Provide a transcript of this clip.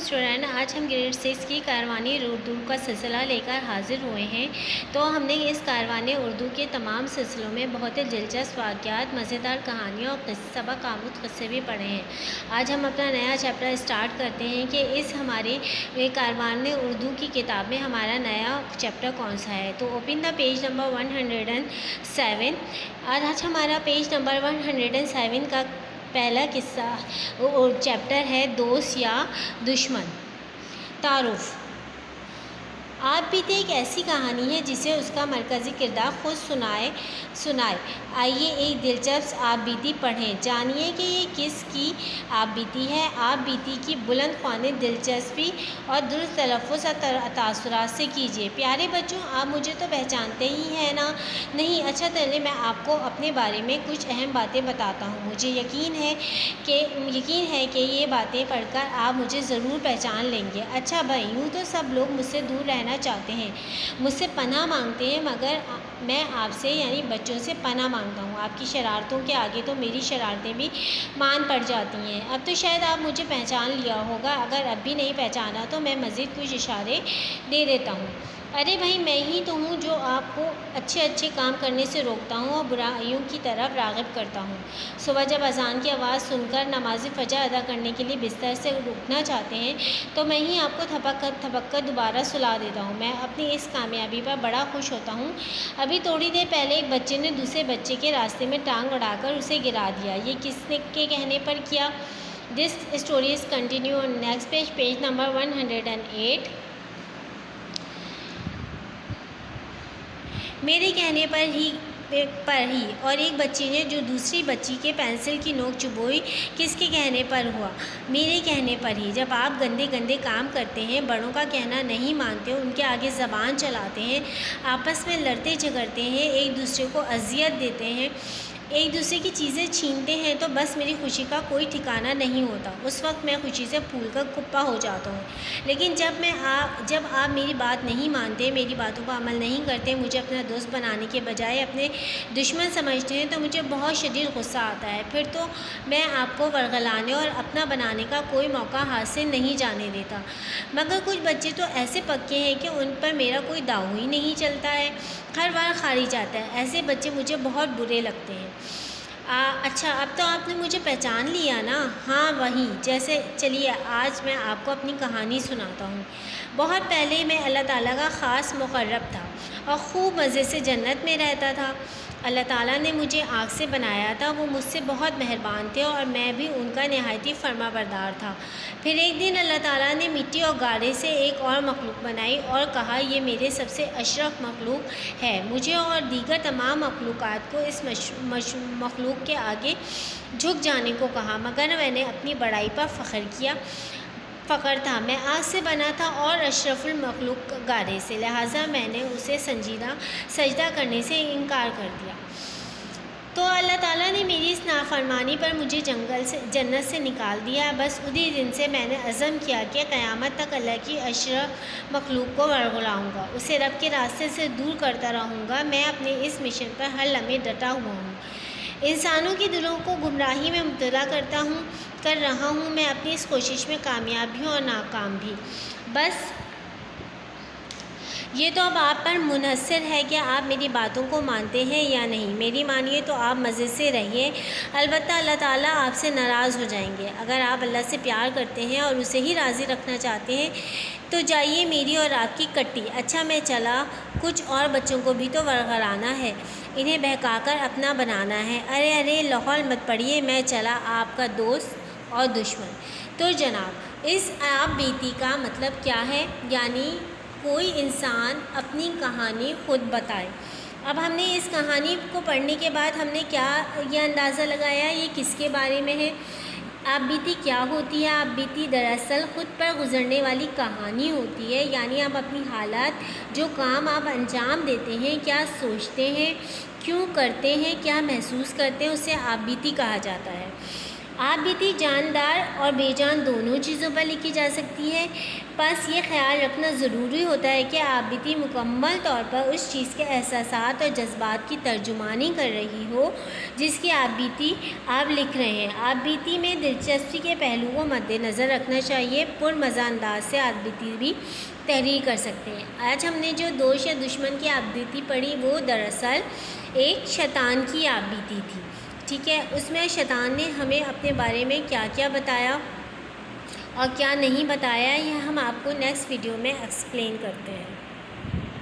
Student, آج ہم grade 6 کی کاروانی اردو کا سلسلہ لے کر حاضر ہوئے ہیں۔ تو ہم نے اس کاروانی اردو کے تمام سلسلوں میں بہت ہی دلچسپ واقعات، مزیدار کہانیاں اور سبق آموز قصے بھی پڑھے ہیں۔ آج ہم اپنا نیا چیپٹر اسٹارٹ کرتے ہیں کہ اس ہماری کاروانی اردو کی کتاب میں ہمارا نیا چیپٹر کون سا ہے۔ تو اوپن دا پیج نمبر 107۔ آج ہمارا پیج نمبر 107 کا پہلا قصہ چیپٹر ہے دوست یا دشمن۔ تعارف۔ آپ بیتی ایک ایسی کہانی ہے جسے اس کا مرکزی کردار خود سنائے۔ آئیے ایک دلچسپ آپ بیتی پڑھیں، جانیے کہ یہ کس کی آپ بیتی ہے۔ آپ بیتی کی بلند خوانی دلچسپی اور درست تلفظ اور تاثرات سے کیجیے۔ پیارے بچوں، آپ مجھے تو پہچانتے ہی ہیں نا؟ نہیں؟ اچھا، چلیں میں آپ کو اپنے بارے میں کچھ اہم باتیں بتاتا ہوں۔ مجھے یقین ہے کہ یہ باتیں پڑھ کر آپ مجھے ضرور پہچان لیں گے۔ اچھا بھائی، یوں تو سب لوگ مجھ سے دور رہنا چاہتے ہیں، مجھ سے پناہ مانگتے ہیں، مگر میں آپ سے یعنی بچوں سے پناہ مانگتا ہوں۔ آپ کی شرارتوں کے آگے تو میری شرارتیں بھی مان پڑ جاتی ہیں۔ اب تو شاید آپ مجھے پہچان لیا ہوگا، اگر اب بھی نہیں پہچانا تو میں مزید کچھ اشارے دے دیتا ہوں۔ ارے بھائی، میں ہی تو ہوں جو آپ کو اچھے کام کرنے سے روکتا ہوں اور برائیوں کی طرف راغب کرتا ہوں۔ صبح جب اذان کی آواز سن کر نماز فجر ادا کرنے کے لیے بستر سے اٹھنا چاہتے ہیں تو میں ہی آپ کو تھپک کر دوبارہ سلا دیتا ہوں۔ میں اپنی اس کامیابی پر بڑا خوش ہوتا ہوں۔ ابھی تھوڑی دیر پہلے ایک بچے نے دوسرے بچے کے راستے میں ٹانگ اڑا کر اسے گرا دیا۔ یہ کس نے کے کہنے پر کیا؟ This story is continue on next page, page number 108۔ میرے کہنے پر ہی اور ایک بچی نے جو دوسری بچی کے پینسل کی نوک چبوئی، کس کے کہنے پر ہوا؟ میرے کہنے پر ہی۔ جب آپ گندے کام کرتے ہیں، بڑوں کا کہنا نہیں مانتے، ان کے آگے زبان چلاتے ہیں، آپس میں لڑتے جھگڑتے ہیں، ایک دوسرے کو اذیت دیتے ہیں، ایک دوسرے کی چیزیں چھینتے ہیں، تو بس میری خوشی کا کوئی ٹھکانہ نہیں ہوتا۔ اس وقت میں خوشی سے پھول کر کپا ہو جاتا ہوں۔ لیکن جب آپ میری بات نہیں مانتے، میری باتوں پر عمل نہیں کرتے، مجھے اپنا دوست بنانے کے بجائے اپنے دشمن سمجھتے ہیں، تو مجھے بہت شدید غصہ آتا ہے۔ پھر تو میں آپ کو ورغلانے اور اپنا بنانے کا کوئی موقع ہاتھ سے نہیں جانے دیتا۔ مگر کچھ بچے تو ایسے پکے ہیں کہ ان پر میرا کوئی داؤ ہی نہیں چلتا ہے، ہر بار خارج آتا ہے۔ ایسے بچے مجھے بہت برے لگتے ہیں۔ اچھا، اب تو آپ نے مجھے پہچان لیا نا؟ ہاں، وہی جیسے۔ چلیے آج میں آپ کو اپنی کہانی سناتا ہوں۔ بہت پہلے میں اللہ تعالیٰ کا خاص مقرب تھا اور خوب مزے سے جنت میں رہتا تھا۔ اللہ تعالیٰ نے مجھے آنکھ سے بنایا تھا، وہ مجھ سے بہت مہربان تھے اور میں بھی ان کا نہایت ہی فرما بردار تھا۔ پھر ایک دن اللہ تعالیٰ نے مٹی اور گارے سے ایک اور مخلوق بنائی اور کہا، یہ میرے سب سے اشرف مخلوق ہے۔ مجھے اور دیگر تمام مخلوقات کو اس مخلوق کے آگے جھک جانے کو کہا، مگر میں نے اپنی بڑائی پر فخر تھا۔ میں آگ سے بنا تھا اور اشرف المخلوق گارے سے، لہٰذا میں نے اسے سجدہ کرنے سے انکار کر دیا۔ تو اللہ تعالیٰ نے میری اس نافرمانی پر مجھے جنت سے نکال دیا۔ بس اسی دن سے میں نے عزم کیا کہ قیامت تک اللہ کی اشرف مخلوق کو ورغلاؤں گا، اسے رب کے راستے سے دور کرتا رہوں گا۔ میں اپنے اس مشن پر ہر لمحے ڈٹا ہوا ہوں، انسانوں کے دلوں کو گمراہی میں مبتلا کر رہا ہوں۔ میں اپنی اس کوشش میں کامیاب بھی اور ناکام بھی۔ بس یہ تو اب آپ پر منحصر ہے کہ آپ میری باتوں کو مانتے ہیں یا نہیں۔ میری مانیے تو آپ مزے سے رہیے، البتہ اللہ تعالیٰ آپ سے ناراض ہو جائیں گے۔ اگر آپ اللہ سے پیار کرتے ہیں اور اسے ہی راضی رکھنا چاہتے ہیں تو جائیے میری اور آپ کی کٹی۔ اچھا میں چلا، کچھ اور بچوں کو بھی تو ورغلانا ہے، انہیں بہکا کر اپنا بنانا ہے۔ ارے لاہور مت پڑیے، میں چلا، آپ کا دوست اور دشمن۔ تو جناب، اس آپ بیتی کا مطلب کیا ہے؟ یعنی کوئی انسان اپنی کہانی خود بتائے۔ اب ہم نے اس کہانی کو پڑھنے کے بعد ہم نے کیا یہ اندازہ لگایا یہ کس کے بارے میں ہے؟ آپ بیتی کیا ہوتی ہے؟ آپ بیتی دراصل خود پر گزرنے والی کہانی ہوتی ہے، یعنی آپ اپنی حالات، جو کام آپ انجام دیتے ہیں، کیا سوچتے ہیں، کیوں کرتے ہیں، کیا محسوس کرتے ہیں، اسے آپ بیتی کہا جاتا ہے۔ آپ بیتی جاندار اور بے جان دونوں چیزوں پر لکھی جا سکتی ہے، بس یہ خیال رکھنا ضروری ہوتا ہے کہ آپ بیتی مکمل طور پر اس چیز کے احساسات اور جذبات کی ترجمانی کر رہی ہو جس کی آپ بیتی آپ لکھ رہے ہیں۔ آپ بیتی میں دلچسپی کے پہلو کو مد نظر رکھنا چاہیے۔ پرمزہ انداز سے آپ بیتی بھی تحریر کر سکتے ہیں۔ آج ہم نے جو دوست یا دشمن کی آپ بیتی پڑھی وہ دراصل ایک شیطان کی آپ بیتی تھی، ٹھیک ہے۔ اس میں شیطان نے ہمیں اپنے بارے میں کیا کیا بتایا اور کیا نہیں بتایا، یہ ہم آپ کو نیکسٹ ویڈیو میں ایکسپلین کرتے ہیں۔